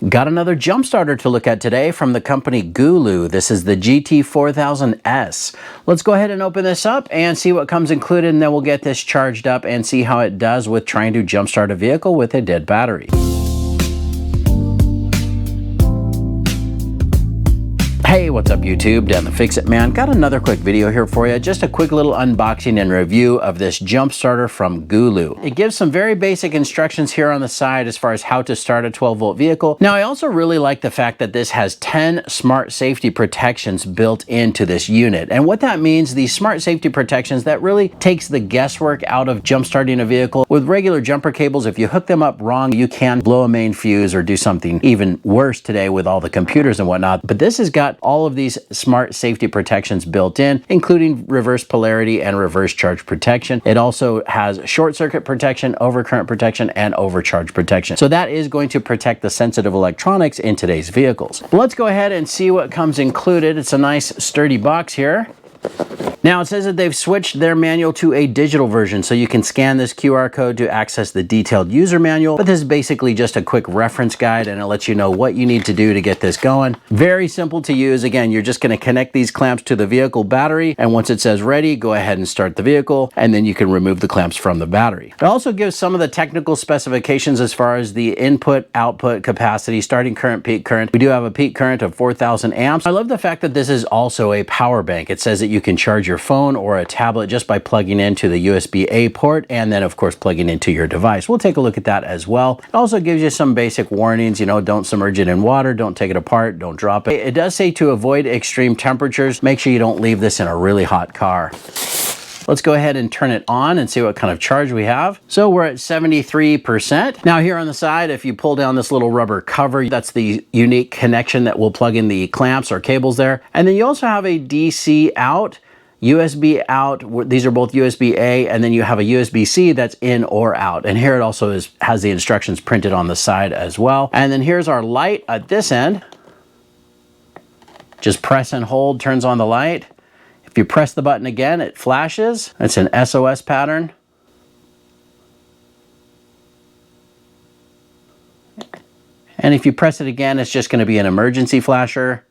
Got another jump starter to look at today from the company Gooloo. This is the GT4000S. Let's go ahead and open this up and see what comes included, and then we'll get this charged up and see how it does with trying to jumpstart a vehicle with a dead battery. Hey, what's up YouTube? Dan the Fix-It Man. Got another quick video here for you. Just a quick little unboxing and review of this jump starter from Gooloo. It gives some very basic instructions here on the side as far as how to start a 12-volt vehicle. Now, I also really like the fact that this has 10 smart safety protections built into this unit. And what that means, these smart safety protections, that really takes the guesswork out of jump starting a vehicle. With regular jumper cables, if you hook them up wrong, you can blow a main fuse or do something even worse today with all the computers and whatnot. But this has got all of these smart safety protections built in, including reverse polarity and reverse charge protection. It also has short circuit protection, overcurrent protection, and overcharge protection. So that is going to protect the sensitive electronics in today's vehicles. But let's go ahead and see what comes included. It's a nice sturdy box here. Now it says that they've switched their manual to a digital version, so you can scan this QR code to access the detailed user manual, but this is basically just a quick reference guide and it lets you know what you need to do to get this going. Very simple to use. Again, you're just going to connect these clamps to the vehicle battery, and once it says ready, go ahead and start the vehicle, and then you can remove the clamps from the battery. It also gives some of the technical specifications as far as the input, output, capacity, starting current, peak current. We do have a peak current of 4,000 amps. I love the fact that this is also a power bank. It says that you can charge your phone or a tablet just by plugging into the USB-A port and then of course plugging into your device. We'll take a look at that as well. It also gives you some basic warnings, you know, don't submerge it in water, don't take it apart, don't drop it. It does say to avoid extreme temperatures. Make sure you don't leave this in a really hot car. Let's go ahead and turn it on and see what kind of charge we have. So we're at 73%. Now here on the side, if you pull down this little rubber cover, that's the unique connection that will plug in the clamps or cables there. And then you also have a DC out, USB out. These are both USB-A, and then you have a USB-C that's in or out. And here it also has the instructions printed on the side as well. And then here's our light at this end. Just press and hold, turns on the light. If you press the button again, it flashes. It's an SOS pattern. And if you press it again, it's just going to be an emergency flasher.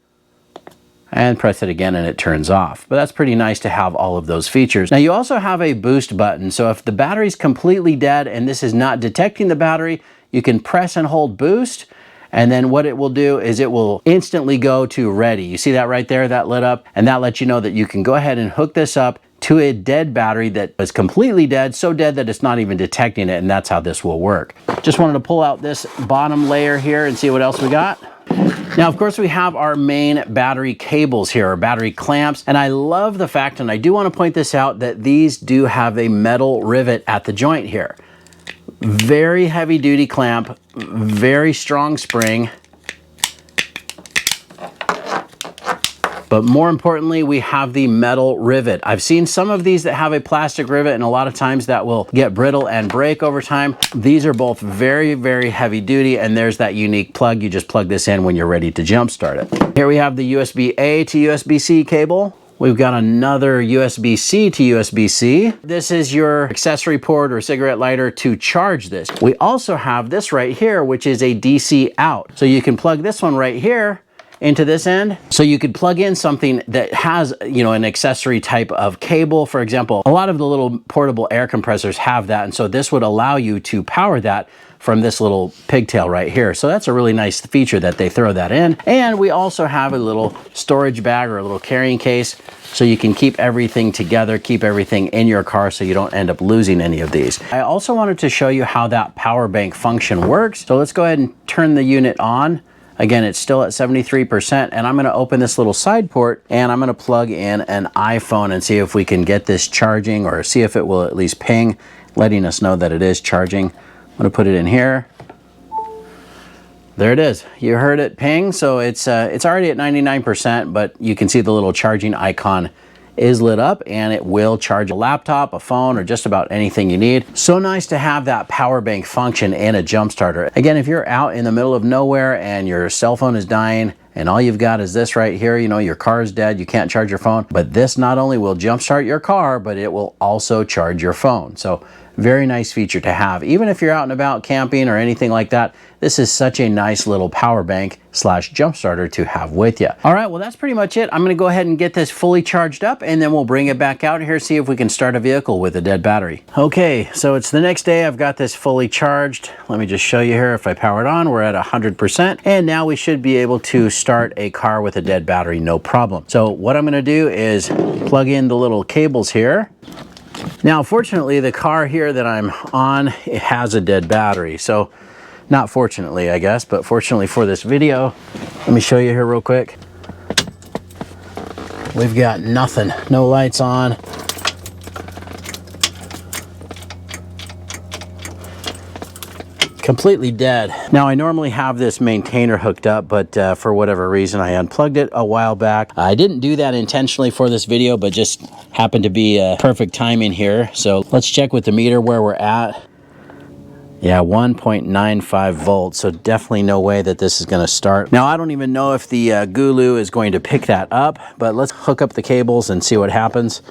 And press it again and it turns off. But that's pretty nice to have all of those features. Now you also have a boost button. So if the battery's completely dead and this is not detecting the battery, you can press and hold boost. And then what it will do is it will instantly go to ready. You see that right there, that lit up? And that lets you know that you can go ahead and hook this up to a dead battery that is completely dead, so dead that it's not even detecting it, and that's how this will work. Just wanted to pull out this bottom layer here and see what else we got. Now, of course, we have our main battery cables here, or battery clamps, and I love the fact, and I do want to point this out, that these do have a metal rivet at the joint here. Very heavy duty clamp, very strong spring. But more importantly, we have the metal rivet. I've seen some of these that have a plastic rivet, and a lot of times that will get brittle and break over time. These are both very, very heavy duty, and there's that unique plug. You just plug this in when you're ready to jump start it. Here we have the USB-A to USB-C cable. We've got another USB-C to USB-C. This is your accessory port or cigarette lighter to charge this. We also have this right here, which is a DC out. So you can plug this one right here into this end. So you could plug in something that has, you know, an accessory type of cable. For example, a lot of the little portable air compressors have that. And so this would allow you to power that from this little pigtail right here. So that's a really nice feature that they throw that in. And we also have a little storage bag or a little carrying case so you can keep everything together, keep everything in your car so you don't end up losing any of these. I also wanted to show you how that power bank function works. So let's go ahead and turn the unit on. Again, it's still at 73%, and I'm going to open this little side port and I'm going to plug in an iPhone and see if we can get this charging, or see if it will at least ping, letting us know that it is charging. I'm going to put it in here. There it is. You heard it ping, so it's already at 99%, but you can see the little charging icon is lit up, and it will charge a laptop, a phone, or just about anything you need. So nice to have that power bank function in a jump starter. Again, if you're out in the middle of nowhere and your cell phone is dying and all you've got is this right here, you know, your car is dead, you can't charge your phone, but this not only will jumpstart your car, but it will also charge your phone. So Very nice feature to have. Even if you're out and about camping or anything like that, this is such a nice little power bank slash jump starter to have with you. All right, well, that's pretty much it. I'm gonna go ahead and get this fully charged up, and then we'll bring it back out here, see if we can start a vehicle with a dead battery. Okay, so it's the next day. I've got this fully charged. Let me just show you here. If I power it on, we're at 100%, and now we should be able to start a car with a dead battery, no problem. So what I'm gonna do is plug in the little cables here. Now, fortunately, the car here that I'm on, it has a dead battery. So, not fortunately, I guess, but fortunately for this video, let me show you here real quick. We've got nothing, no lights on. Completely dead. Now, I normally have this maintainer hooked up, but for whatever reason, I unplugged it a while back. I didn't do that intentionally for this video, but just happened to be perfect timing here. So let's check with the meter where we're at. Yeah, 1.95 volts, so definitely no way that this is going to start. Now, I don't even know if the Gooloo is going to pick that up, but let's hook up the cables and see what happens.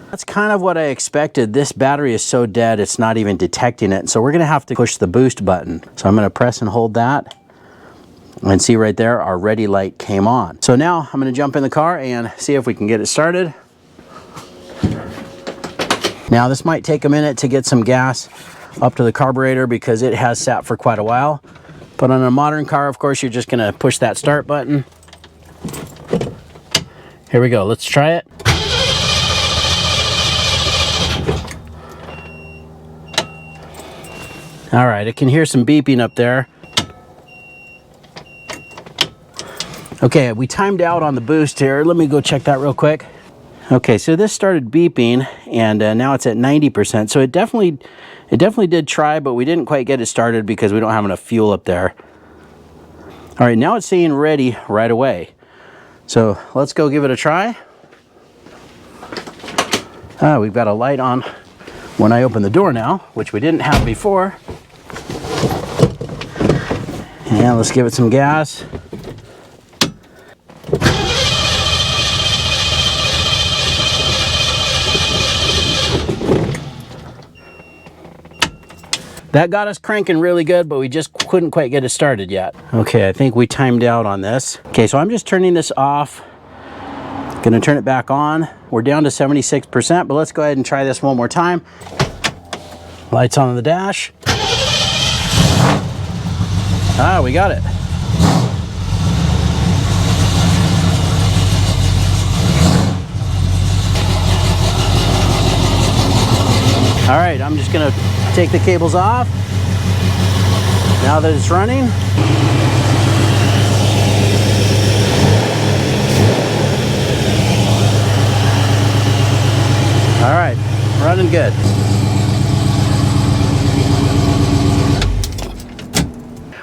That's kind of what I expected. This battery is so dead, it's not even detecting it. So we're gonna have to push the boost button. So I'm gonna press and hold that. And see right there, our ready light came on. So now I'm gonna jump in the car and see if we can get it started. Now this might take a minute to get some gas up to the carburetor because it has sat for quite a while. But on a modern car, of course, you're just gonna push that start button. Here we go, let's try it. All right, I can hear some beeping up there. Okay, we timed out on the boost here. Let me go check that real quick. Okay, so this started beeping, and now it's at 90%. So it definitely did try, but we didn't quite get it started because we don't have enough fuel up there. All right, now it's saying ready right away. So let's go give it a try. We've got a light on when I open the door now, which we didn't have before. And let's give it some gas. That got us cranking really good, but we just couldn't quite get it started yet. Okay, I think we timed out on this. Okay, so I'm just turning this off. Gonna turn it back on. We're down to 76%, but let's go ahead and try this one more time. Lights on the dash. We got it. All right, I'm just gonna take the cables off. Now that it's running. All right, running good.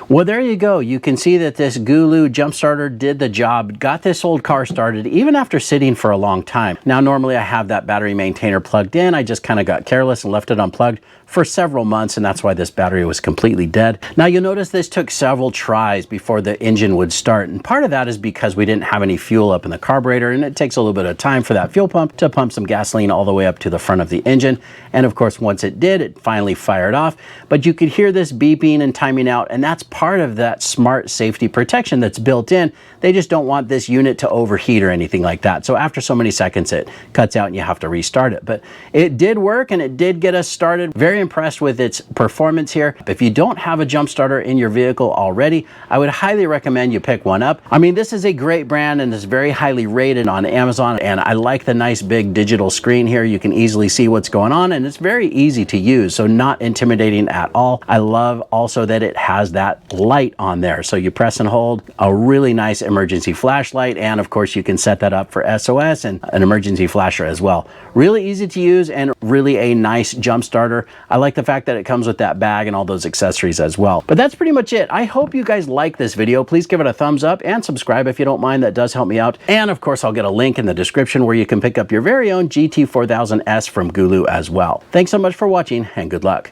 Well, there you go. You can see that this Gooloo Jumpstarter did the job, got this old car started even after sitting for a long time. Now, normally I have that battery maintainer plugged in. I just kind of got careless and left it unplugged for several months, and that's why this battery was completely dead. Now, you'll notice this took several tries before the engine would start, and part of that is because we didn't have any fuel up in the carburetor, and it takes a little bit of time for that fuel pump to pump some gasoline all the way up to the front of the engine. And of course, once it did, it finally fired off. But you could hear this beeping and timing out, and that's part of that smart safety protection that's built in. They just don't want this unit to overheat or anything like that. So after so many seconds, it cuts out and you have to restart it. But it did work, and it did get us started. Very impressed with its performance here. If you don't have a jump starter in your vehicle already, I would highly recommend you pick one up. I mean, this is a great brand and is very highly rated on Amazon, and I like the nice big digital screen here. You can easily see what's going on, and it's very easy to use, so not intimidating at all. I love also that it has that light on there, so you press and hold, a really nice emergency flashlight, and of course you can set that up for SOS and an emergency flasher as well. Really easy to use and really a nice jump starter. I like the fact that it comes with that bag and all those accessories as well. But that's pretty much it. I hope you guys like this video. Please give it a thumbs up and subscribe if you don't mind. That does help me out. And of course, I'll get a link in the description where you can pick up your very own GT4000S from Gooloo as well. Thanks so much for watching, and good luck.